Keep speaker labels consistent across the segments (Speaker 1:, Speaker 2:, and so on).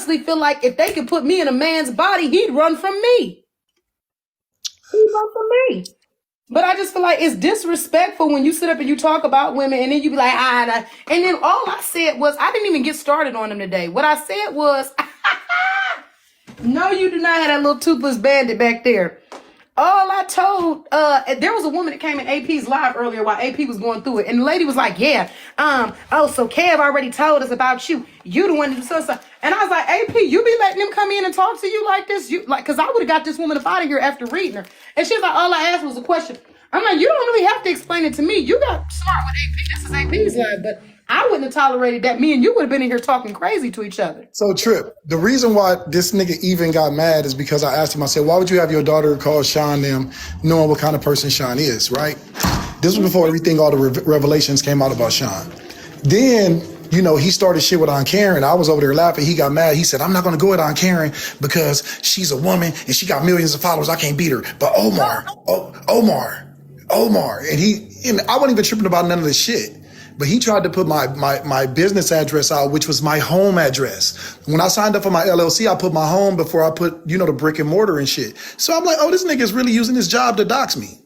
Speaker 1: honestly feel like if they could put me in a man's body, he'd run from me. He'd run from me. But I just feel like it's disrespectful when you sit up and you talk about women and then you be like, nah. And then all I said was, I didn't even get started on them today. What I said was, no, you do not have that little toothless bandit back there. All I told, there was a woman that came in AP's live earlier while AP was going through it. And the lady was like, yeah, so Kev already told us about you. You the one to do so. And I was like, AP, you be letting them come in and talk to you like this? Cause I would have got this woman up out of here after reading her. And she was like, all I asked was a question. I'm like, you don't really have to explain it to me. You got smart with AP. This is AP's live, but I wouldn't have tolerated that. Me and you would have been in here talking crazy to each other.
Speaker 2: So, Trip, the reason why this nigga even got mad is because I asked him, I said, why would you have your daughter call Sean them knowing what kind of person Sean is, right? This was before everything, all the revelations came out about Sean. Then, you know, he started shit with Aunt Karen. I was over there laughing. He got mad. He said, I'm not going to go with Aunt Karen because she's a woman and she got millions of followers. I can't beat her. But Omar. And I wasn't even tripping about none of this shit. But he tried to put my business address out, which was my home address. When I signed up for my LLC, I put my home before I put, you know, the brick and mortar and shit. So I'm like, oh, this nigga is really using his job to dox me.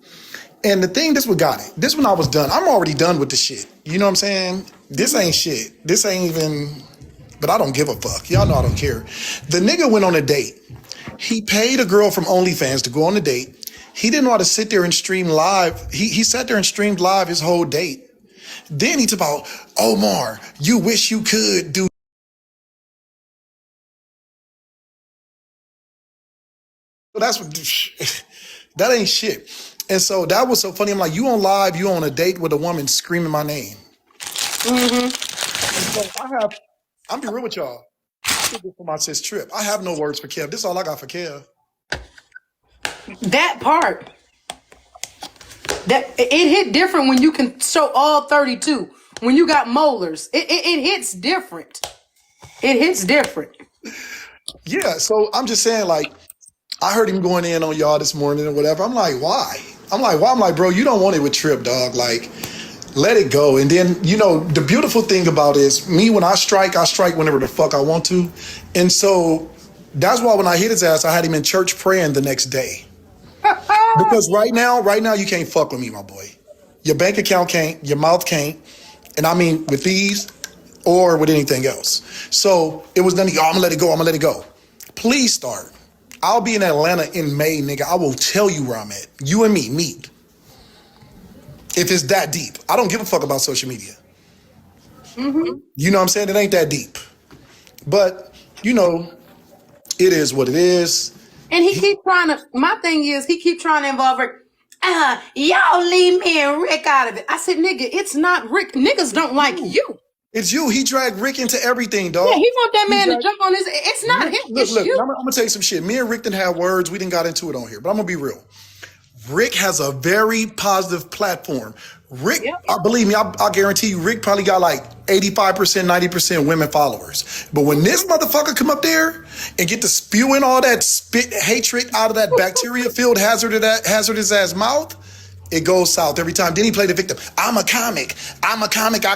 Speaker 2: And the thing, this what got it. This when I was done. I'm already done with the shit. You know what I'm saying? This ain't shit. This ain't even, but I don't give a fuck. Y'all know I don't care. The nigga went on a date. He paid a girl from OnlyFans to go on a date. He didn't know how to sit there and stream live. He sat there and streamed live his whole date. Then he talked about, Omar, you wish you could do. That's what, that ain't shit. And so that was so funny. I'm like, you on live, you on a date with a woman screaming my name. Mm-hmm. So I'm be real with y'all. I did this for my sis Trip. I have no words for Kev. This is all I got for Kev.
Speaker 1: That part. That it hit different when you can show all 32. When you got molars, it hits different. It hits different.
Speaker 2: Yeah, so I'm just saying, like, I heard him going in on y'all this morning or whatever. I'm like, why? I'm like, bro, you don't want it with Trip, dog. Like, let it go. And then, you know, the beautiful thing about it is me, when I strike whenever the fuck I want to. And so that's why when I hit his ass, I had him in church praying the next day. Because right now, you can't fuck with me, my boy. Your bank account can't, your mouth can't. And I mean, with these or with anything else. So it was nothing, I'm gonna let it go. Please start. I'll be in Atlanta in May, nigga. I will tell you where I'm at. You and me, meet. If it's that deep. I don't give a fuck about social media. Mm-hmm. You know what I'm saying? It ain't that deep. But, you know, it is what it is.
Speaker 1: And he keep trying to, my thing is, he keep trying to involve Rick. Y'all leave me and Rick out of it. I said, nigga, it's not Rick. Niggas don't like you.
Speaker 2: It's you. He dragged Rick into everything, dog.
Speaker 1: Yeah, he want that man to jump on his, it's not him, it's you.
Speaker 2: I'm going to tell you some shit. Me and Rick didn't have words. We didn't got into it on here, but I'm going to be real. Rick has a very positive platform. Rick, believe me, I guarantee you, Rick probably got like 85%, 90% women followers. But when this motherfucker come up there and get to spewing all that spit hatred out of that bacteria-filled hazardous ass mouth, it goes south every time. Then he played the victim. I'm a comic. I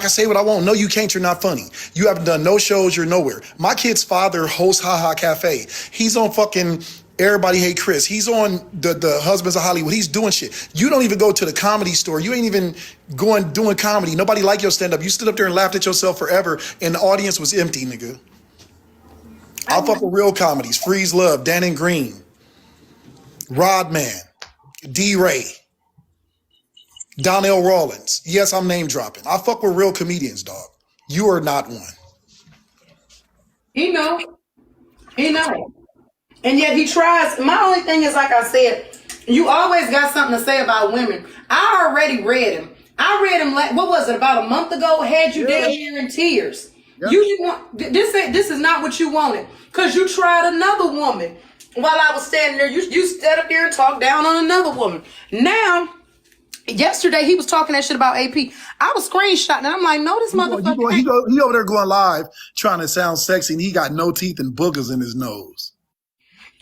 Speaker 2: can say what I want. No, you can't. You're not funny. You haven't done no shows. You're nowhere. My kid's father hosts Ha Ha Cafe. He's on fucking Everybody Hate Chris. He's on the Husbands of Hollywood. He's doing shit. You don't even go to the comedy store. You ain't even doing comedy. Nobody like your stand-up. You stood up there and laughed at yourself forever, and the audience was empty, nigga. I fuck with real comedies. Freeze Love, Dan and Green, Rodman, D-Ray, Donnell Rawlins. Yes, I'm name dropping. I fuck with real comedians, dog. You are not one.
Speaker 1: He know. And yet he tries. My only thing is, like I said, you always got something to say about women. I already read him. I read him like, what was it, about a month ago? Had you down here in tears. Yeah. You didn't want, this is not what you wanted. Because you tried another woman. While I was standing there, you stood up there and talked down on another woman. Now, yesterday he was talking that shit about AP. I was screenshotting and I'm like, no, this motherfucker.
Speaker 2: He over there going live trying to sound sexy and he got no teeth and boogers in his nose.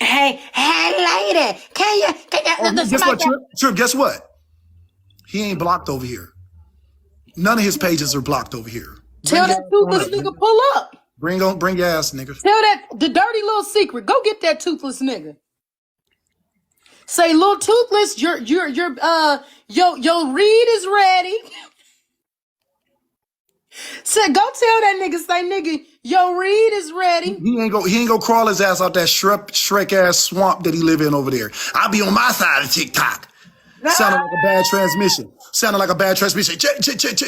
Speaker 1: Hey, lady, can you
Speaker 2: guess what, Trip, guess what? He ain't blocked over here. None of his pages are blocked over here.
Speaker 1: Tell that toothless nigga pull up.
Speaker 2: Bring your ass, nigga.
Speaker 1: Tell that the dirty little secret. Go get that toothless nigga. Say, little toothless, your reed is ready. Say, go tell that nigga, say, nigga, your reed is ready.
Speaker 2: He ain't go crawl his ass out that Shrek ass swamp that he live in over there. I'll be on my side of TikTok. Sounded like a bad transmission.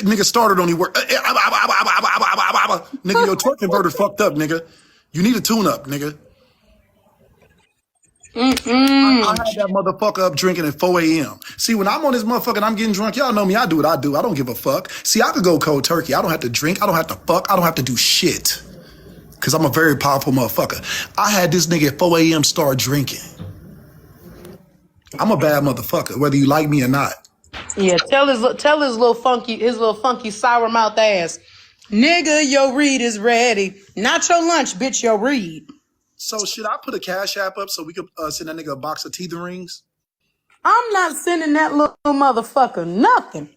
Speaker 2: Nigga started on work. Nigga, your torque converter fucked up, nigga. You need a tune up, nigga. I had that motherfucker up drinking at 4 a.m. See, when I'm on this motherfucker and I'm getting drunk, y'all know me, I do what I do. I don't give a fuck. See, I could go cold turkey. I don't have to drink. I don't have to fuck. I don't have to do shit. Because I'm a very powerful motherfucker. I had this nigga at 4 a.m. start drinking. I'm a bad motherfucker, whether you like me or not.
Speaker 1: Yeah, tell his little funky sour mouth ass, nigga, your reed is ready. Not your lunch, bitch, your reed.
Speaker 2: So should I put a cash app up so we could send that nigga a box of teeth rings?
Speaker 1: I'm not sending that little motherfucker nothing.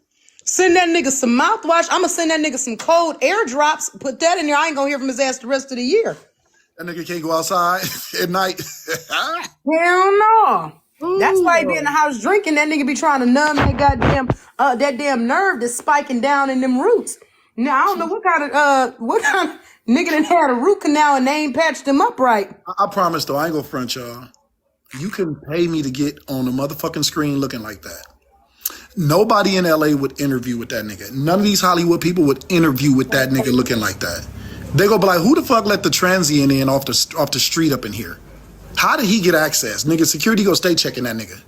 Speaker 1: Send that nigga some mouthwash. I'm gonna send that nigga some cold airdrops. Put that in there. I ain't gonna hear from his ass the rest of the year.
Speaker 2: That nigga can't go outside at night.
Speaker 1: Hell no. That's why he be in the house drinking. That nigga be trying to numb that goddamn that damn nerve that's spiking down in them roots. Now I don't know what kind of nigga that had a root canal and they ain't patched him up right.
Speaker 2: I promise though, I ain't gonna front y'all. You can pay me to get on the motherfucking screen looking like that. Nobody in LA would interview with that nigga. None of these Hollywood people would interview with that nigga looking like that. They go be like, who the fuck let the transient in off the street up in here? How did he get access? Nigga, security go stay checking that nigga.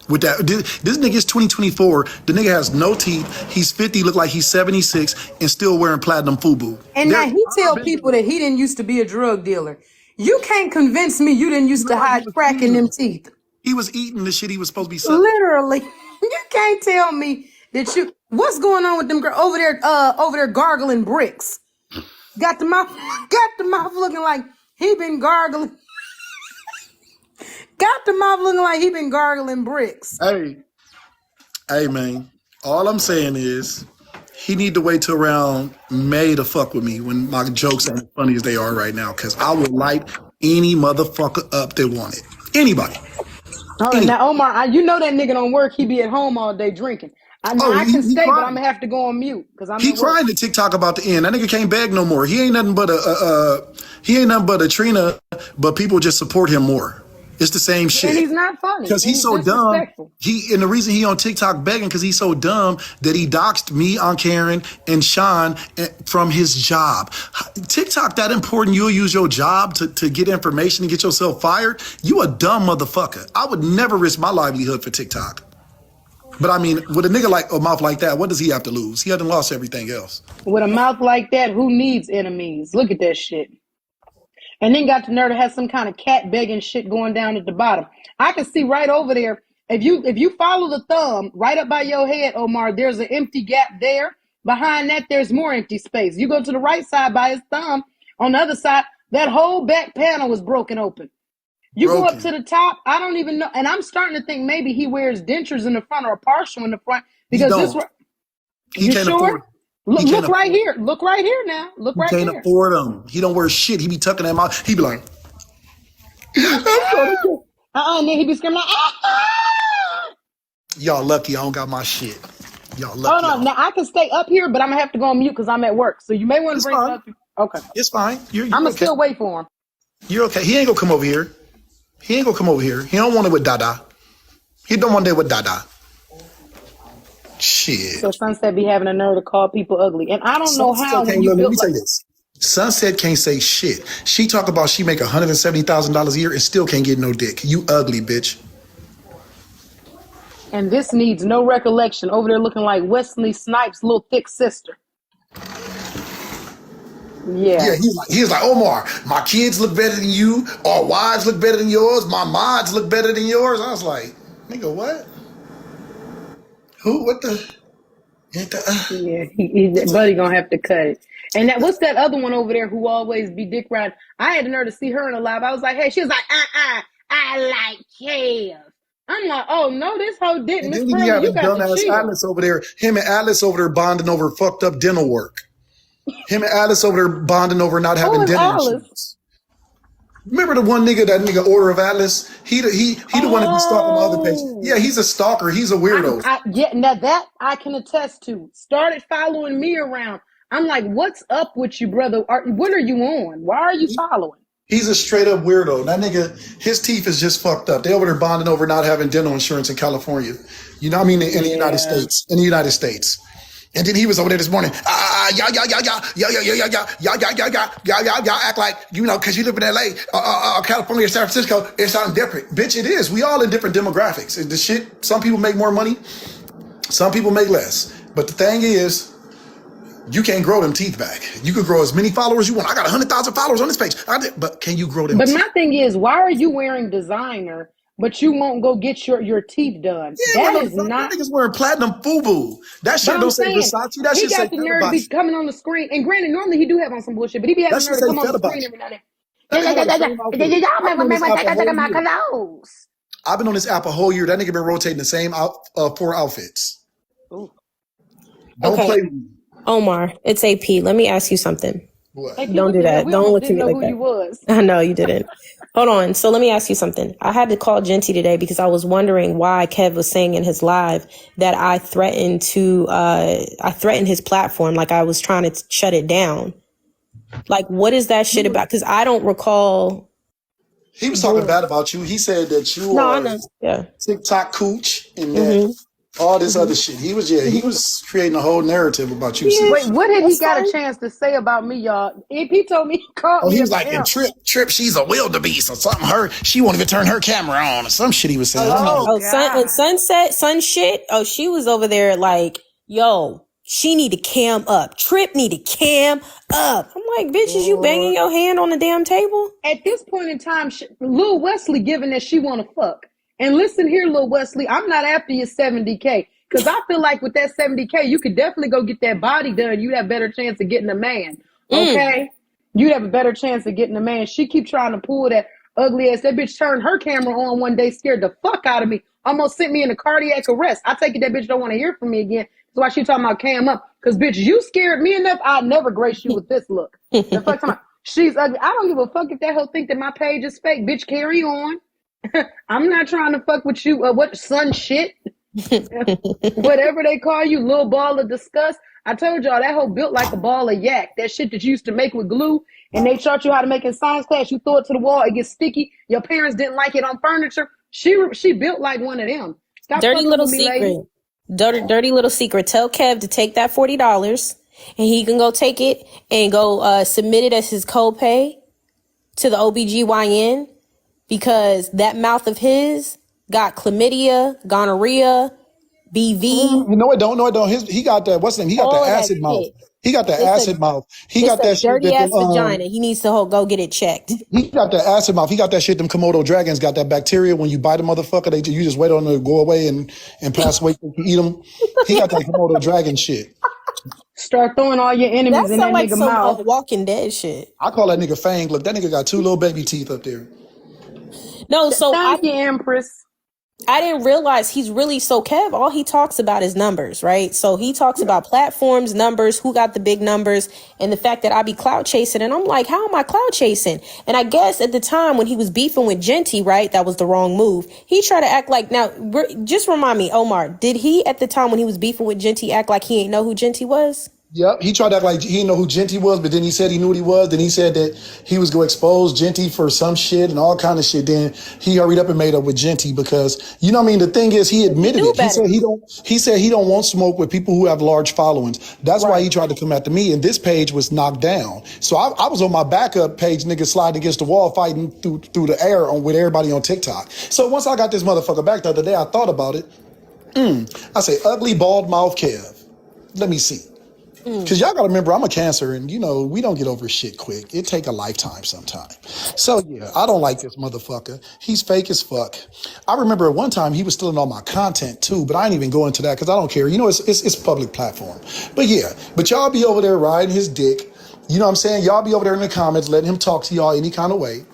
Speaker 2: With that, this nigga is 2024. The nigga has no teeth. He's 50, look like he's 76, and still wearing platinum FUBU.
Speaker 1: And now he tell people that he didn't used to be a drug dealer. You can't convince me you didn't used to hide crack in them teeth.
Speaker 2: He was eating the shit he was supposed to be selling.
Speaker 1: Literally. You can't tell me that you... What's going on with them girls over there gargling bricks? Got the mouth looking like he been gargling. Got the mouth looking like he been gargling bricks.
Speaker 2: Hey, man. All I'm saying is he need to wait till around May to fuck with me when my jokes ain't as funny as they are right now. Because I will light any motherfucker up that want it. Anybody.
Speaker 1: Now, Omar, you know that nigga don't work. He be at home all day drinking. I can stay, but I'm gonna have to go on mute because I'm. He
Speaker 2: crying to TikTok about the end. That nigga can't beg no more. He ain't nothing but a Trina, but people just support him more. It's the same shit.
Speaker 1: And he's not funny.
Speaker 2: Because he's so dumb. And the reason he on TikTok begging because he's so dumb that he doxed me on Karen and Sean from his job. TikTok that important? You'll use your job to get information and get yourself fired? You a dumb motherfucker. I would never risk my livelihood for TikTok. But I mean, with a nigga like a mouth like that, what does he have to lose? He hasn't lost everything else.
Speaker 1: With a mouth like that, who needs enemies? Look at that shit. And then got the nerve to have some kind of cat begging shit going down at the bottom. I can see right over there. If you follow the thumb right up by your head, Omar, there's an empty gap there. Behind that, there's more empty space. You go to the right side by his thumb. On the other side, that whole back panel is broken open. You go up to the top. I don't even know. And I'm starting to think maybe he wears dentures in the front or a partial in the front. Because this
Speaker 2: he can't afford.
Speaker 1: Look right here. Look right here now. Look right here.
Speaker 2: He can't afford them. He don't wear shit. He be tucking them out. He be like,
Speaker 1: and then he be screaming like,
Speaker 2: y'all lucky I don't got my shit. Y'all lucky.
Speaker 1: Hold on. Now I can stay up here, but I'm gonna have to go on mute because I'm at work. So you may want to bring it up. Okay.
Speaker 2: It's fine. You're
Speaker 1: I'm gonna still wait for him.
Speaker 2: You're okay. He ain't gonna come over here. He don't want it with Dada. He don't want it with Dada. Shit.
Speaker 1: So Sunset be having a nerve to call people ugly. And I don't know how.
Speaker 2: Let me tell you this. Sunset can't say shit. She talk about she make $170,000 a year and still can't get no dick. You ugly bitch.
Speaker 1: And this needs no recollection. Over there looking like Wesley Snipes' little thick sister. Yeah,
Speaker 2: he's like, Omar, my kids look better than you. Our wives look better than yours. My mods look better than yours. I was like, nigga, what? Who? What the?
Speaker 1: Yeah, Buddy gonna have to cut it. And what's that other one over there who always be dick riding? I had the nerve to see her in a live. I was like, hey, she was like, I like Kev. I'm like, oh no, this hoe didn't.
Speaker 2: And then you have a dumbass Atlas over there. Him and Atlas over there bonding over fucked up dental work. Him and Alice over there bonding over not
Speaker 1: Who
Speaker 2: having
Speaker 1: is
Speaker 2: dental
Speaker 1: Alice?
Speaker 2: insurance. Remember the one nigga, that nigga Order of Atlas? He the one that be stalking my other page. Yeah, he's a stalker. He's a weirdo.
Speaker 1: Now that I can attest to. Started following me around. I'm like, what's up with you, brother? What are you on? Why are you following?
Speaker 2: He's a straight up weirdo. That nigga, his teeth is just fucked up. They over there bonding over not having dental insurance in California. You know what I mean? In the United States. In the United States. And then he was over there this morning. Y'all act like, you know, because you live in LA, California, San Francisco, it's something different. Bitch, it is. We all in different demographics. The shit, some people make more money, some people make less. But the thing is, you can't grow them teeth back. You could grow as many followers you want. I got 100,000 followers on this page. But can you grow them teeth?
Speaker 1: But my thing is, why are you wearing designer, but you won't go get your teeth done?
Speaker 2: Yeah,
Speaker 1: that is not.
Speaker 2: Niggas wearing platinum FUBU. That shit don't say Versace. That shit say
Speaker 1: he got the nerve to be coming on the screen. And granted, normally he do have on some bullshit, but he be having the nerve to come on the screen every now and then.
Speaker 2: I've been on this app a whole year. That nigga been rotating the same 4 outfits.
Speaker 1: Ooh.
Speaker 2: Don't play with me.
Speaker 3: Omar, it's AP. Let me ask you something.
Speaker 2: What?
Speaker 3: Don't do that. Don't look at me like that.
Speaker 1: You was.
Speaker 3: I know you didn't. Hold on. So let me ask you something. I had to call Genty today because I was wondering why Kev was saying in his live that I threatened his platform, like I was trying to shut it down. Like, what is that shit about? Because I don't recall.
Speaker 2: He was talking bad about you. He said that you are TikTok cooch and that all this other shit. He was creating a whole narrative about you.
Speaker 1: Wait, what had he got a chance to say about me, y'all? If he told me,
Speaker 2: he was like, and Trip, she's a wildebeest or something. She won't even turn her camera on or some shit he was saying.
Speaker 3: Sun shit. Oh, she was over there like, yo, she need to cam up. Trip need to cam up. I'm like, bitch, is you banging your hand on the damn table?
Speaker 1: At this point in time, Lil Wesley giving that she want to fuck. And listen here, Lil Wesley, I'm not after your 70K. Because I feel like with that 70K, you could definitely go get that body done. You'd have a better chance of getting a man. Okay? You'd have a better chance of getting a man. She keep trying to pull that ugly ass. That bitch turned her camera on one day, scared the fuck out of me. Almost sent me in a cardiac arrest. I take it that bitch don't want to hear from me again. That's why she talking about cam up. Because, bitch, you scared me enough. I'd never grace you with this look. The fuck talking about, she's ugly. I don't give a fuck if that hoe think that my page is fake. Bitch, carry on. I'm not trying to fuck with you. What sun shit? Whatever they call you, little ball of disgust. I told y'all that hoe built like a ball of yak. That shit that you used to make with glue, and they taught you how to make in science class. You throw it to the wall, it gets sticky. Your parents didn't like it on furniture. She built like one of them. Stop
Speaker 3: dirty little secret. Dirty little secret. Tell Kev to take that $40, and he can go take it and go submit it as his copay to the OBGYN. Because that mouth of his got chlamydia, gonorrhea, BV.
Speaker 2: No, it don't. He got that. What's the name? He got that acid mouth. He got that acid mouth. He got that shit.
Speaker 3: Dirty ass vagina. He needs to go get it checked.
Speaker 2: He got that acid mouth. He got that shit. Them Komodo dragons got that bacteria. When you bite a motherfucker, you just wait on them to go away and pass away. You eat them. He got that Komodo dragon shit.
Speaker 1: Start throwing all your enemies in that
Speaker 3: like
Speaker 1: nigga
Speaker 3: some
Speaker 1: mouth.
Speaker 3: Walking Dead shit.
Speaker 2: I call that nigga Fang. Look, that nigga got 2 little baby teeth up there.
Speaker 3: No, so
Speaker 1: thank you, Empress.
Speaker 3: I didn't realize he's really so Kev. All he talks about is numbers, right? So he talks about platforms, numbers, who got the big numbers, and the fact that I be cloud chasing. And I'm like, how am I cloud chasing? And I guess at the time when he was beefing with Genty, right, that was the wrong move. He tried to act like, now, just remind me, Omar, did he at the time when he was beefing with Genty act like he ain't know who Genty was?
Speaker 2: Yep, he tried to act like he didn't know who Genty was, but then he said he knew what he was. Then he said that he was going to expose Genty for some shit and all kind of shit. Then he hurried up and made up with Genty because, you know what I mean? The thing is, he admitted it. He said he don't want smoke with people who have large followings. That's why he tried to come after me. And this page was knocked down. So I was on my backup page, nigga, sliding against the wall, fighting through the air with everybody on TikTok. So once I got this motherfucker back the other day, I thought about it. I say, ugly, bald mouth Kev. Let me see. Because y'all got to remember, I'm a Cancer, and, you know, we don't get over shit quick. It take a lifetime sometime. So, yeah, I don't like this motherfucker. He's fake as fuck. I remember at one time he was stealing all my content, too, but I ain't even go into that because I don't care. You know, it's public platform. But, yeah, but y'all be over there riding his dick. You know what I'm saying? Y'all be over there in the comments letting him talk to y'all any kind of way.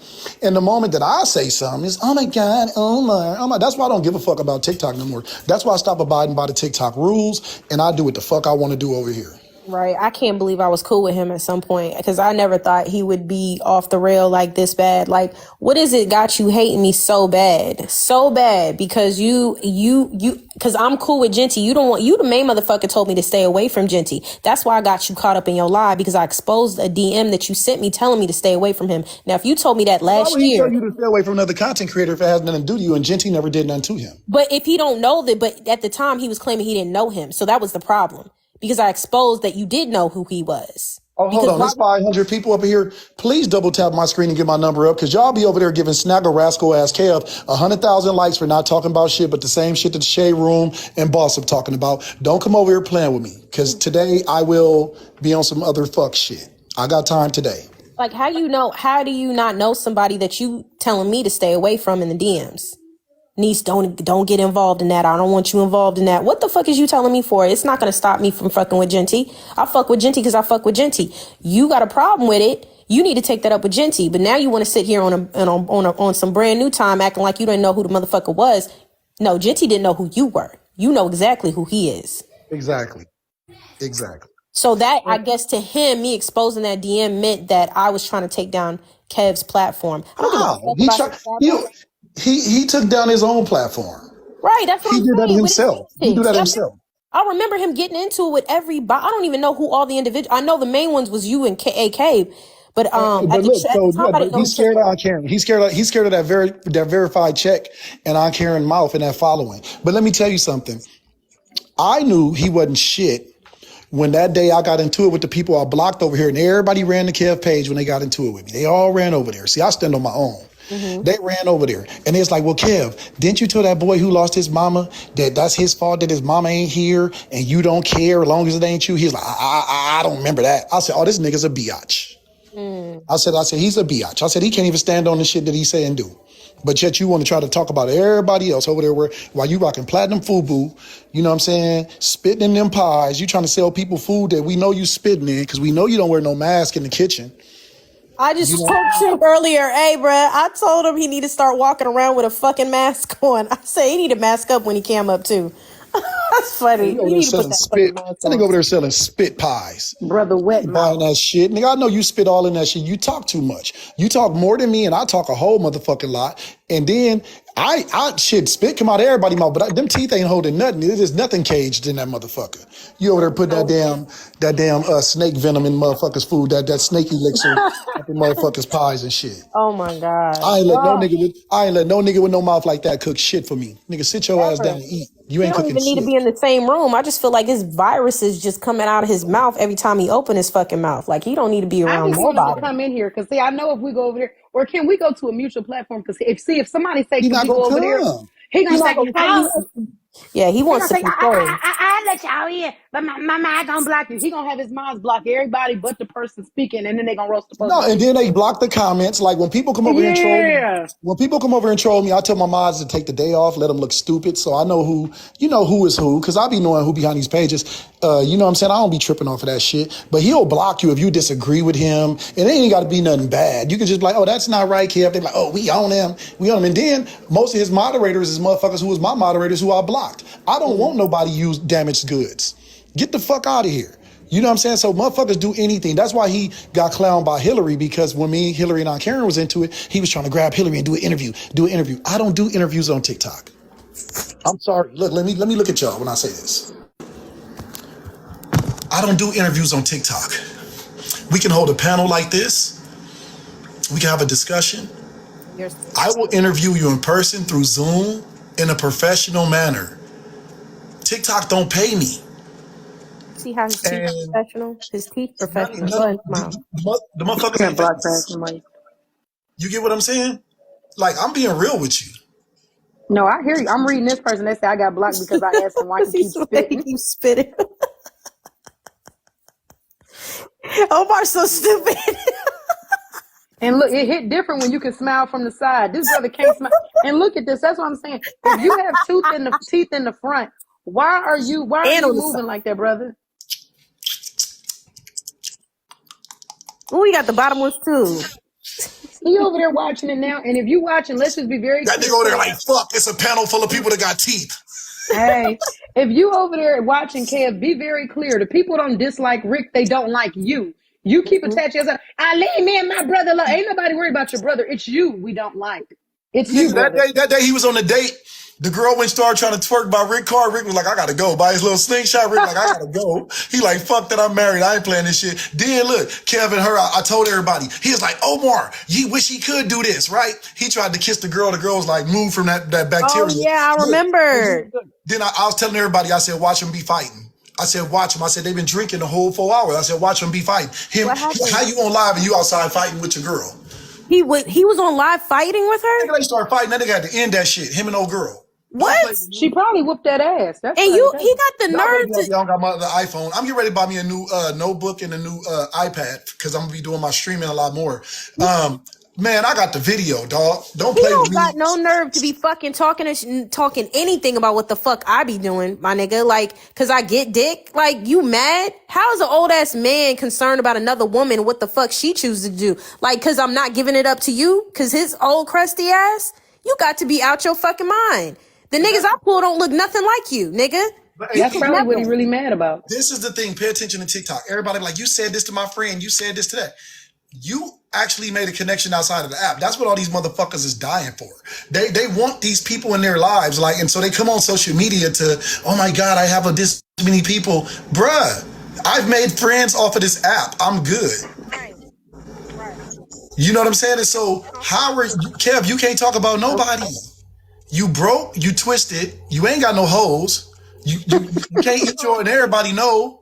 Speaker 2: And the moment that I say something is, oh my God, Omar. That's why I don't give a fuck about TikTok no more. That's why I stop abiding by the TikTok rules, and I do what the fuck I want to do over here.
Speaker 3: Right. I can't believe I was cool with him at some point because I never thought he would be off the rail like this bad. Like, what is it got you hating me so bad? So bad because because I'm cool with Genty. You don't want, you the main motherfucker told me to stay away from Genty. That's why I got you caught up in your lie because I exposed a DM that you sent me telling me to stay away from him. Now, if you told me that
Speaker 2: Why
Speaker 3: last
Speaker 2: would he tell
Speaker 3: year,
Speaker 2: you to stay away from another content creator if it has nothing to do to you and Genty never did nothing to him?
Speaker 3: but if he don't know that, but at the time he was claiming he didn't know him. So that was the problem. Because I exposed that you did know who he was.
Speaker 2: Oh, hold on. There's 500 people up here. Please double tap my screen and get my number up because y'all be over there giving Snaggle Rascal ass Kev 100,000 likes for not talking about shit, but the same shit that the Shade Room and Boss are talking about. Don't come over here playing with me because today I will be on some other fuck shit. I got time today.
Speaker 3: Like, how do you not know somebody that you telling me to stay away from in the DMs? Niece, don't get involved in that. I don't want you involved in that. What the fuck is you telling me for? It's not going to stop me from fucking with Genty. I fuck with Genty because I fuck with Genty. You got a problem with it. You need to take that up with Genty. But now you want to sit here on some brand new time acting like you didn't know who the motherfucker was. No, Genty didn't know who you were. You know exactly who he is.
Speaker 2: Exactly.
Speaker 3: So that, I guess, to him, me exposing that DM meant that I was trying to take down Kev's platform. I don't give a fuck about his platform.
Speaker 2: He took down his own platform.
Speaker 3: Right, that's what
Speaker 2: he
Speaker 3: I'm
Speaker 2: did
Speaker 3: saying.
Speaker 2: that himself. He did that himself.
Speaker 3: I remember him getting into it with everybody. I don't even know who all the individuals. I know the main ones was you and AK, but
Speaker 2: he's scared of Karen. He's scared of that verified check and Karen mouth and that following. But let me tell you something. I knew he wasn't shit when that day I got into it with the people I blocked over here, and everybody ran the Kev page when they got into it with me. They all ran over there. See, I stand on my own. Mm-hmm. They ran over there. And it's like, well, Kev, didn't you tell that boy who lost his mama that that's his fault that his mama ain't here and you don't care as long as it ain't you? He's like, I don't remember that. I said, oh, this nigga's a biatch. I said, he's a biatch. I said, he can't even stand on the shit that he say and do. But yet you want to try to talk about everybody else over there while you rocking platinum FUBU, you know what I'm saying, spitting in them pies. You trying to sell people food that we know you spitting in because we know you don't wear no mask in the kitchen.
Speaker 3: I just told Trip earlier, hey, bruh, I told him he need to start walking around with a fucking mask on. I say he need to mask up when he came up, too. That's funny. You need to put that
Speaker 2: spit. That nigga over there selling spit pies.
Speaker 1: Brother Wet Mouth.
Speaker 2: Buying that shit. Nigga, I know you spit all in that shit. You talk too much. You talk more than me, and I talk a whole motherfucking lot. And then I shit, spit come out of everybody's mouth, but them teeth ain't holding nothing. There's nothing caged in that motherfucker. You over there put that damn snake venom in motherfuckers' food, that snake elixir up in motherfuckers' pies and shit.
Speaker 3: Oh my God.
Speaker 2: I ain't let no nigga with no mouth like that cook shit for me. Nigga, sit your ass down and eat. You ain't cooking shit.
Speaker 3: He don't even need to be in the same room. I just feel like his viruses just coming out of his mouth every time he open his fucking mouth. Like he don't need to be around
Speaker 1: I just want
Speaker 3: nobody.
Speaker 1: him to come in here because see, I know if we go over there, or can we go to a mutual platform? Because if somebody say can we go over there, he gonna say,
Speaker 3: yeah, he wants to control.
Speaker 1: I let y'all in, but my mind gonna block you. He gonna have his minds block everybody but the person speaking, and then they gonna roast the person.
Speaker 2: No, and then they block the comments. Like when people come over here and troll me. When people come over and troll me, I tell my mods to take the day off, let them look stupid, so I know who is who, because I be knowing who behind these pages. You know what I'm saying? I don't be tripping off of that shit. But he'll block you if you disagree with him, and it ain't got to be nothing bad. You can just be like, oh, that's not right, Kev. They be like, oh, we own him. And then most of his moderators is motherfuckers who was my moderators who I blocked. I don't want nobody use damaged goods. Get the fuck out of here. You know what I'm saying? So motherfuckers do anything. That's why he got clowned by Hillary, because when me, Hillary, and Aunt Karen was into it, he was trying to grab Hillary and do an interview. I don't do interviews on TikTok. I'm sorry. Look, let me look at y'all when I say this. I don't do interviews on TikTok. We can hold a panel like this. We can have a discussion. I will interview you in person through Zoom in a professional manner. TikTok don't pay me.
Speaker 3: See how his teeth professional? His teeth professional.
Speaker 2: The motherfuckers can't block that. You get what I'm saying? Like, I'm being real with you.
Speaker 1: No, I hear you. I'm reading this person. They say I got blocked because I asked him why he keeps spitting.
Speaker 3: He keeps spitting. Omar's so stupid.
Speaker 1: And look, it hit different when you can smile from the side. This brother can't smile. And look at this. That's what I'm saying. If you have teeth in the front, why are you moving like that, brother?
Speaker 3: Oh, we got the bottom ones too.
Speaker 1: He over there watching it now, and if you watching, let's just be very
Speaker 2: that nigga over there like, fuck, it's a panel full of people that got teeth.
Speaker 1: Hey, if you over there watching Kev, be very clear. The people don't dislike Rick, they don't like you. You keep attaching yourself. I leave me and my brother love. Ain't nobody worried about your brother. It's you we don't like. It's you,
Speaker 2: Nigga,
Speaker 1: brother.
Speaker 2: that day he was on the date. The girl went started trying to twerk by Rick Carr. Rick was like, I gotta go. By his little slingshot, Rick like, I gotta go. He like, fuck that, I'm married. I ain't playing this shit. Then look, Kevin, I told everybody. He was like, Omar, you wish he could do this, right? He tried to kiss the girl. The girl was like, move from that bacteria.
Speaker 3: Oh yeah, I remember.
Speaker 2: Then I was telling everybody, I said, watch him be fighting. I said, watch him. I said, they've been drinking the whole 4 hours. I said, watch him be fighting. How you on live and you outside fighting with your girl?
Speaker 3: He was on live fighting with her?
Speaker 2: Nigga, they start fighting. That nigga had to end that shit. Him and old girl.
Speaker 3: What?
Speaker 1: She probably whooped that ass. That's
Speaker 3: And
Speaker 1: right.
Speaker 3: he got the nerve to.
Speaker 2: Y'all got my other iPhone. I'm getting ready to buy me a new notebook and a new iPad because I'm gonna be doing my streaming a lot more. Man, I got the video, dog. Don't
Speaker 3: He
Speaker 2: play
Speaker 3: don't
Speaker 2: with me.
Speaker 3: got no nerve to be fucking talking anything about what the fuck I be doing, my nigga. Like, cause I get dick. Like, you mad? How is an old ass man concerned about another woman? What the fuck she chooses to do? Like, cause I'm not giving it up to you? Cause his old crusty ass? You got to be out your fucking mind. The niggas I pull don't look nothing like you, nigga.
Speaker 1: That's probably what he really mad about.
Speaker 2: This is the thing. Pay attention to TikTok. Everybody be like, you said this to my friend. You said this to that. You actually made a connection outside of the app. That's what all these motherfuckers is dying for. They want these people in their lives, like, and so they come on social media to, oh my God, I have this many people. Bruh, I've made friends off of this app. I'm good.
Speaker 3: Right.
Speaker 2: You know what I'm saying? And so, Kev, you can't talk about nobody. You broke, you twisted, you ain't got no hoes. You can't eat your, and everybody know.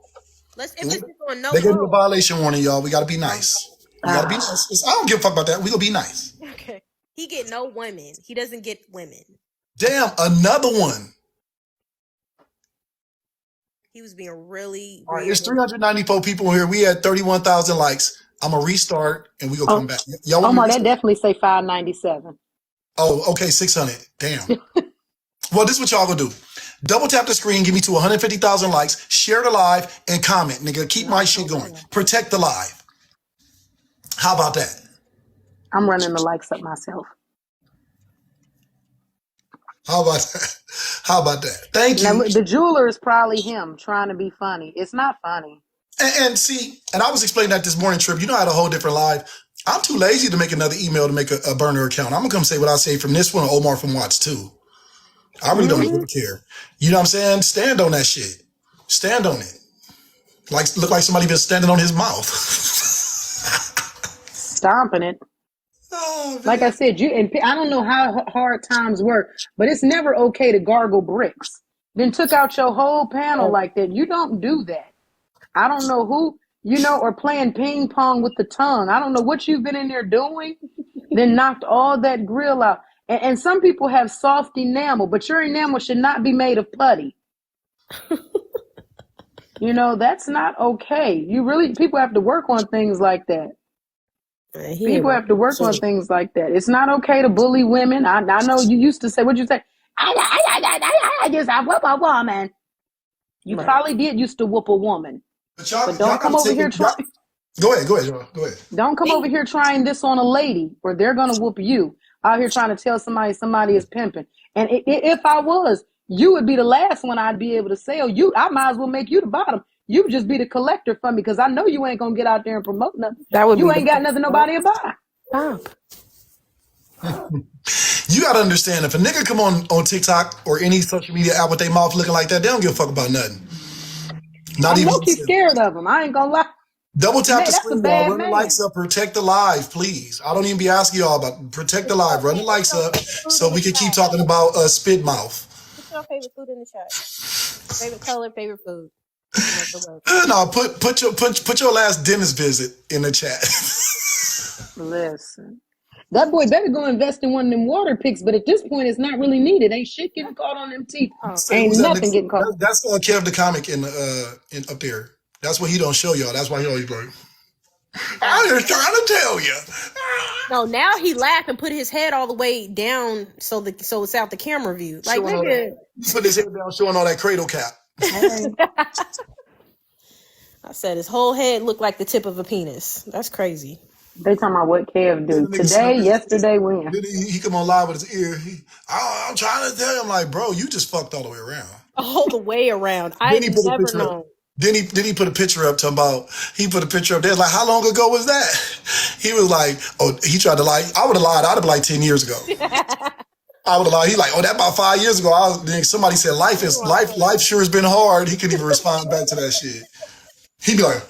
Speaker 3: Let's emphasis on no.
Speaker 2: They gave me a violation warning, y'all. We gotta be nice. We gotta be nice. I don't give a fuck about that. We gonna be nice.
Speaker 3: Okay. He get no women. He doesn't get women.
Speaker 2: Damn, another one.
Speaker 3: He was being really.
Speaker 2: All right, there's 394 people here. We had 31,000 likes. I'm gonna restart and we gonna come back. Y'all want
Speaker 1: Omar,
Speaker 2: me to
Speaker 1: that definitely say 597.
Speaker 2: Oh, okay, 600. Damn. Well, this is what y'all gonna do. Double tap the screen, give me to 150,000 likes, share the live, and comment, nigga. Keep my shit going. Protect the live. How about that?
Speaker 1: I'm running the likes up myself.
Speaker 2: How about that? How about that? Thank you.
Speaker 1: Now, the jeweler is probably him trying to be funny. It's not funny.
Speaker 2: And see, and I was explaining that this morning, Trip. You know, I had a whole different live. I'm too lazy to make another email to make a burner account. I'm gonna come say what I say from this one, Omar from Watts too. I really don't even care. You know what I'm saying? Stand on that shit. Stand on it. Like, look like somebody been standing on his mouth.
Speaker 1: Stomping it.
Speaker 2: Oh,
Speaker 1: like I said, and I don't know how hard times work, but it's never okay to gargle bricks. Then took out your whole panel like that. You don't do that. I don't know who, or playing ping pong with the tongue. I don't know what you've been in there doing. Then knocked all that grill out. And some people have soft enamel, but your enamel should not be made of putty. That's not okay. People have to work on things like that. People have to work on things like that. It's not okay to bully women. I know you used to say, what'd you say? I whoop a woman. You probably did used to whoop a woman. But don't come over here trying.
Speaker 2: Go ahead. Go ahead.
Speaker 1: Don't come over here trying this on a lady, or they're gonna whoop you. Out here trying to tell somebody is pimping. And if I was, you would be the last one I'd be able to say, I might as well make you the bottom. You would just be the collector for me, because I know you ain't gonna get out there and promote nothing. You ain't got nothing nobody to buy.
Speaker 3: Stop.
Speaker 2: You gotta understand, if a nigga come on TikTok or any social media app with their mouth looking like that, they don't give a fuck about nothing. Not
Speaker 1: I'm
Speaker 2: even
Speaker 1: low-key scared of them. I ain't gonna lie.
Speaker 2: Double tap the
Speaker 1: That's a
Speaker 2: screen,
Speaker 1: bad
Speaker 2: y'all. Run the
Speaker 1: man.
Speaker 2: likes up. Protect the live, please. I don't even be asking y'all about protect the live. Run the likes up so we can keep talking about spit mouth.
Speaker 3: What's your favorite food in the chat? Favorite color, favorite food.
Speaker 2: No, put your last dentist visit in the chat.
Speaker 1: Listen. That boy better go invest in one of them water picks, but at this point, it's not really needed. Ain't shit getting caught on them teeth. Ain't nothing getting caught.
Speaker 2: That's Kev the comic in up there. That's what he don't show y'all. That's why he always like, I'm just trying to tell you.
Speaker 3: No, now he laughed and put his head all the way down so it's out the camera view. Like, nigga.
Speaker 2: He put his head down showing all that cradle cap.
Speaker 3: I said his whole head looked like the tip of a penis. That's crazy.
Speaker 1: They talking about what Kev
Speaker 2: Then
Speaker 1: do
Speaker 2: the nigga sit up
Speaker 1: today,
Speaker 2: there,
Speaker 1: yesterday, when.
Speaker 2: then he come on live with his ear. I'm trying to tell him, like, bro, you just fucked all the way around.
Speaker 3: All the way around. I
Speaker 2: Then he put a
Speaker 3: never
Speaker 2: picture up.
Speaker 3: known.
Speaker 2: Then he put a picture up talking about, he put a picture up there like, how long ago was that? He was like, oh, he tried to lie. I would have lied. I'd have been like 10 years ago. I would have lied. He like, oh, that about 5 years ago. Then somebody said life sure has been hard. He couldn't even respond back to that shit. He'd be like,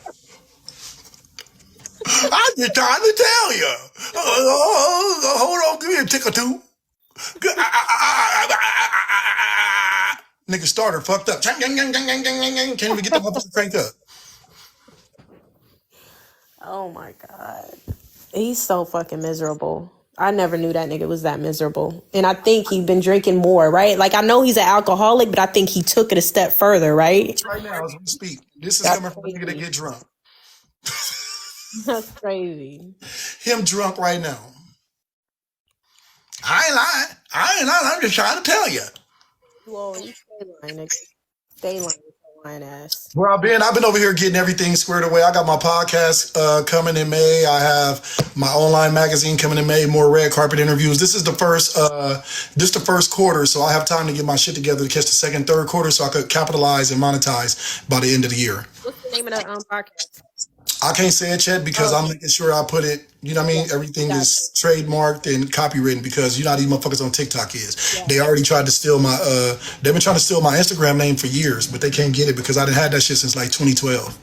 Speaker 2: I'm just trying to tell you. Hold on, give me a tick or two. Nigga starter fucked up. Can't even get the motherfucker cranked up.
Speaker 3: Oh my God. He's so fucking miserable. I never knew that nigga was that miserable. And I think he's been drinking more, right? Like, I know he's an alcoholic, but I think he took it a step further, right?
Speaker 2: Right now, as we speak, this is coming from a nigga that get drunk.
Speaker 3: That's crazy.
Speaker 2: Him drunk right now. I ain't lying. I'm just trying to tell you.
Speaker 3: Well, you stay lying, nigga. Stay lying with your lying ass.
Speaker 2: Where I've been over here getting everything squared away. I got my podcast coming in May. I have my online magazine coming in May. More red carpet interviews. This is the first quarter, so I have time to get my shit together to catch the second, third quarter, so I could capitalize and monetize by the end of the year.
Speaker 3: What's the name of that podcast?
Speaker 2: I can't say it yet because I'm making sure I put it, you know what I mean? Everything is trademarked and copywritten because you know how these motherfuckers on TikTok is. Yeah. They already tried to steal my, they've been trying to steal my Instagram name for years, but they can't get it because I done had that shit since like 2012.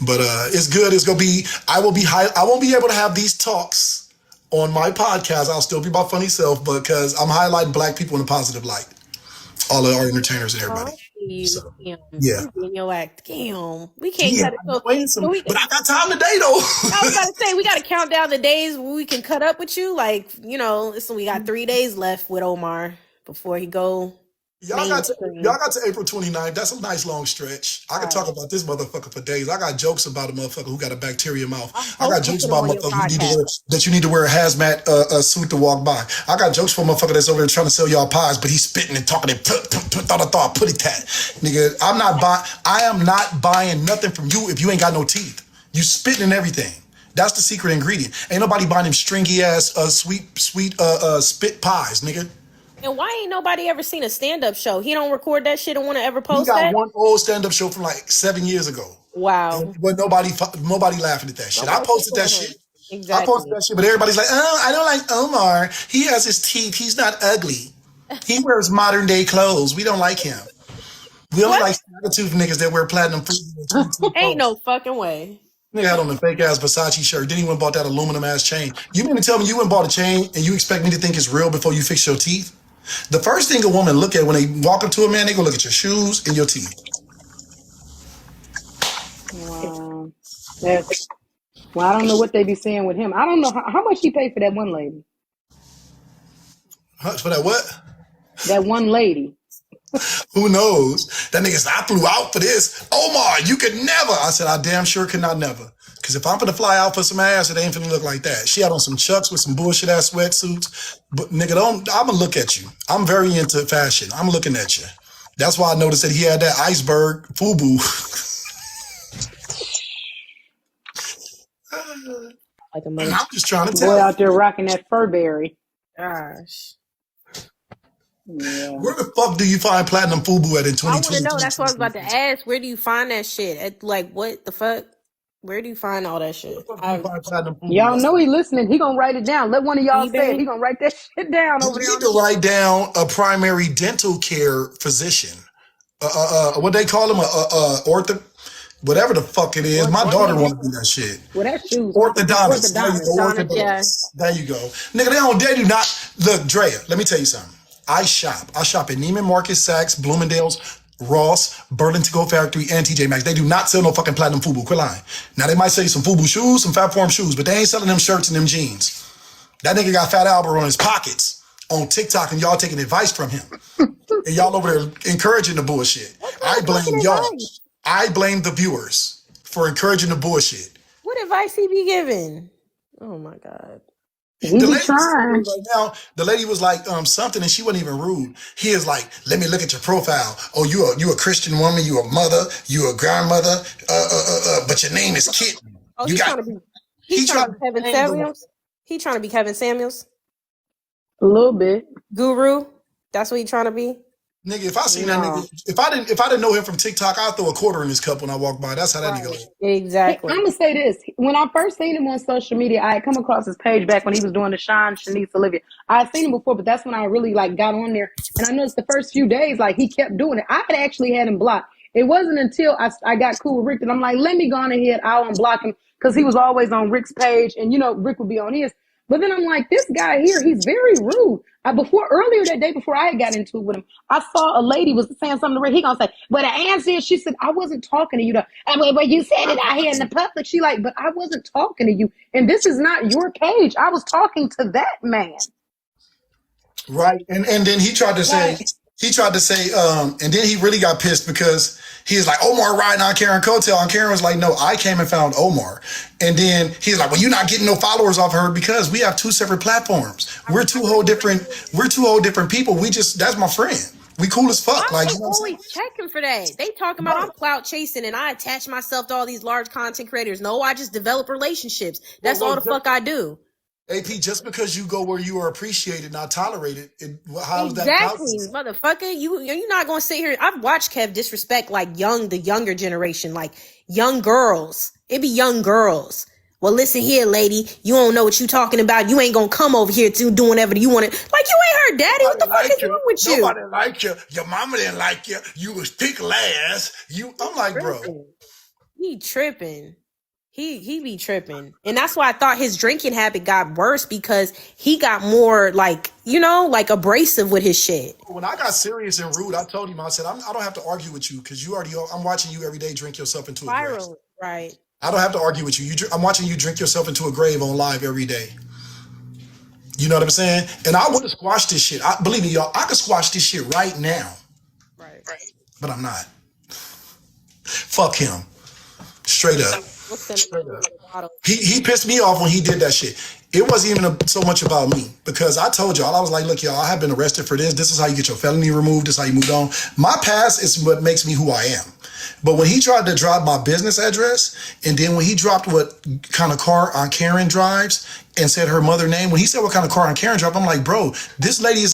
Speaker 2: But it's good. It's going to be, I won't be able to have these talks on my podcast. I'll still be my funny self, but because I'm highlighting black people in a positive light. All of our entertainers and everybody. So, yeah.
Speaker 3: Your act. Damn. We can't cut it.
Speaker 2: But I got time today, though.
Speaker 3: I was about to say, we got to count down the days where we can cut up with you. Like, you know, listen, we got 3 days left with Omar before he go.
Speaker 2: Y'all got to April 29th. That's a nice long stretch. I can talk about this motherfucker for days. I got jokes about a motherfucker who got a bacteria mouth. I got jokes about a motherfucker that you need to wear a hazmat suit to walk by. I got jokes for a motherfucker that's over there trying to sell y'all pies, but he's spitting and talking and thought putty tat. Nigga, I am not buying nothing from you if you ain't got no teeth. You spitting and everything. That's the secret ingredient. Ain't nobody buying them stringy ass sweet spit pies, nigga.
Speaker 3: And why ain't nobody ever seen a stand-up show? He don't record that shit and want to ever post that?
Speaker 2: He got one old stand-up show from like 7 years ago.
Speaker 3: Wow.
Speaker 2: But nobody laughing at that shit. I posted that shit.
Speaker 3: Exactly.
Speaker 2: I posted that shit, but everybody's like, oh, I don't like Omar. He has his teeth. He's not ugly. He wears modern day clothes. We don't like him. We don't like attitude niggas that wear platinum food.
Speaker 3: Ain't no fucking way.
Speaker 2: Nigga had on a fake ass Versace shirt. Then he went and bought that aluminum ass chain. You mean to tell me you went and bought a chain and you expect me to think it's real before you fix your teeth? The first thing a woman look at when they walk up to a man, they go look at your shoes and your teeth.
Speaker 1: Wow. Well, I don't know what they be saying with him. I don't know how much he paid for that one lady.
Speaker 2: For that what?
Speaker 1: That one lady.
Speaker 2: Who knows? That nigga said, I flew out for this. Omar, you could never. I said, I damn sure could not never. Because if I'm going to fly out for some ass, it ain't finna look like that. She had on some Chucks with some bullshit ass sweatsuits. But nigga, I'm going to look at you. I'm very into fashion. I'm looking at you. That's why I noticed that he had that iceberg FUBU.
Speaker 3: Like
Speaker 2: I'm just trying to tell
Speaker 1: boy
Speaker 2: you.
Speaker 1: out there rocking that Burberry.
Speaker 3: Gosh.
Speaker 1: Yeah.
Speaker 2: Where the fuck do you find platinum FUBU at in 2020?
Speaker 3: I want to know. That's what I was about to ask. Where do you find that shit? At, like, what the fuck? Where do you find all that shit?
Speaker 1: Y'all know he listening. He gonna write it down. Let one of y'all say it. He gonna write that shit down over there.
Speaker 2: You need to write down a primary dental care physician. What they call him? Ortho, whatever the fuck it is. My daughter want to do that shit.
Speaker 1: Well, that's shoes.
Speaker 2: Orthodontist. There you go. Nigga, they do not. Look, Drea, let me tell you something. I shop at Neiman Marcus, Saks, Bloomingdale's, Ross, Burlington Go Factory, and TJ Maxx. They do not sell no fucking platinum FUBU. Quit lying. Now, they might sell you some FUBU shoes, some Fat Form shoes, but they ain't selling them shirts and them jeans. That nigga got Fat Albert on his pockets on TikTok, and y'all taking advice from him. And y'all over there encouraging the bullshit. I blame y'all. I blame the viewers for encouraging the bullshit.
Speaker 3: What advice he be giving? Oh, my God.
Speaker 1: The lady, trying.
Speaker 2: Right now, the lady was like something, and she wasn't even rude. He is like, let me look at your profile. Oh, you a Christian woman, you a mother, you a grandmother, but your name is Kit.
Speaker 3: Oh,
Speaker 2: you got.
Speaker 3: He trying
Speaker 2: tried
Speaker 3: to
Speaker 2: to
Speaker 3: be Kevin
Speaker 2: change the
Speaker 3: Samuels. He trying to be Kevin Samuels.
Speaker 1: A little bit.
Speaker 3: Guru. That's what he trying to be.
Speaker 2: nigga. If I seen that
Speaker 1: No.
Speaker 2: nigga, if I didn't know him from TikTok, I'd throw a quarter in his cup when I walk by. That's how that nigga
Speaker 3: Right.
Speaker 2: like.
Speaker 3: Exactly.
Speaker 1: I'm gonna say this. When I first seen him on social media, I had come across his page back when he was doing the Shine Shanice Olivia. I had seen him before, but that's when I really like got on there. And I noticed the first few days, like he kept doing it. I had actually had him blocked. It wasn't until I got cool with Rick that I'm like, let me go on ahead. I'll unblock him because he was always on Rick's page, and Rick would be on his. But then I'm like, this guy here, he's very rude. Earlier that day before I had got into it with him, I saw a lady was saying something to Rick. He gonna say, well, the answer is, she said, I wasn't talking to you though. And when you said it out here in the public, she like, but I wasn't talking to you. And this is not your page. I was talking to that man.
Speaker 2: Right. And then he tried to say, and then he really got pissed because he was like, Omar riding on Karen Coattail. And Karen was like, no, I came and found Omar. And then he's like, well, you're not getting no followers off her because we have two separate platforms. We're two whole different people. That's my friend. We cool as fuck.
Speaker 3: I'm
Speaker 2: Like, you know what I'm saying?
Speaker 3: always checking for that. They talking about I'm clout chasing and I attach myself to all these large content creators. No, I just develop relationships. That's all the fuck I do.
Speaker 2: AP, just because you go where you are appreciated, not tolerated, how is that?
Speaker 3: Exactly, motherfucker. You're not gonna sit here. I've watched Kev disrespect like the younger generation, like young girls. It be young girls. Well, listen here, lady. You don't know what you talking about. You ain't gonna come over here to do whatever you want to. Like, you ain't her daddy. What the fuck is wrong with you?
Speaker 2: Nobody liked you. Your mama didn't like you. You was thick last. I'm like, bro.
Speaker 3: He tripping. He be tripping. And that's why I thought his drinking habit got worse because he got more like abrasive with his shit.
Speaker 2: When I got serious and rude, I told him, I said, I don't have to argue with you because I'm watching you every day drink yourself into a grave.
Speaker 3: Right.
Speaker 2: I don't have to argue with you. I'm watching you drink yourself into a grave on live every day. You know what I'm saying? And I would have squashed this shit. Believe me, y'all, I could squash this shit right now. Right. But I'm not. Fuck him. Straight up. He pissed me off when he did that shit. It wasn't even so much about me because I told y'all, I was like, look, y'all, I have been arrested for this. This is how you get your felony removed. This is how you move on. My past is what makes me who I am. But when he tried to drop my business address, and then when he dropped what kind of car Aunt Karen drives and said her mother name, when he said what kind of car Aunt Karen drives, I'm like, bro, this lady is